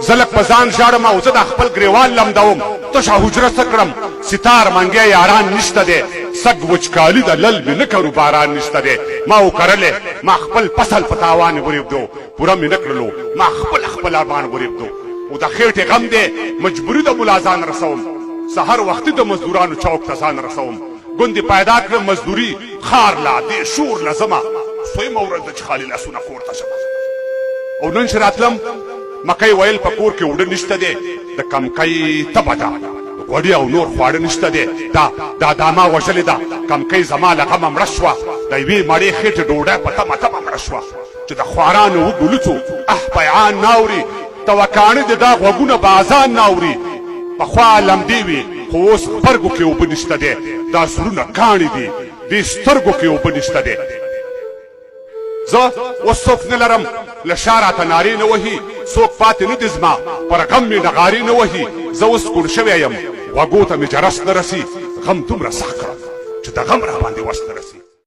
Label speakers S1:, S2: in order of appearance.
S1: زلک پزان ژاړم او زه د خپل ګریوان لمدوم تشه حجره څه کړم ستار منګی یاران نشته دی سږ وچکالي د لل مې نه کرو باران نشته دی ما وکرلې ما خپل فصل په تاوان وریبدو پوره مې نه کړلو ما خپل ارمان وریبدو او د خېټې غم دی مجبوري د ملازان رسوم سحر وختي د مزدورانو چوک ته ځان رسوم ګوندې پیدا کړم مزدوري خار لا دې شور لزمه سویمه ورځ ده چې خالي لاسونه کور ته شمه او نن چې راتلم مکۍ ویل په کور کې اوړه نشته دی د کمکۍ تبه ده غوړي او نور خواړه نشته دی دا ما وژلې ده کمکۍ زما له غمه مړه شوه د یوې مړې خېټې ډوډۍ په تمه مړه شوه چې د خوارانو وګلوڅو پیعان ناوري توکاڼه د دا غوږونه بازان ناوري پخوا لمدې وي خو اوس غبرګو کې اوبه نشته دی دا زړونه کاڼي دي دې سترګو کې اوبه نشته دی زه اوس څوک نه لرم له شا راته نارې نه وهي څوک پاتې نه دي زما پر غم مې نغارې نه وهي زه اوس کوڼ شوی یم غوږو ته مې جرس نه رسي غم دومره سخت کړم چې د غم را باندې وس نه رسي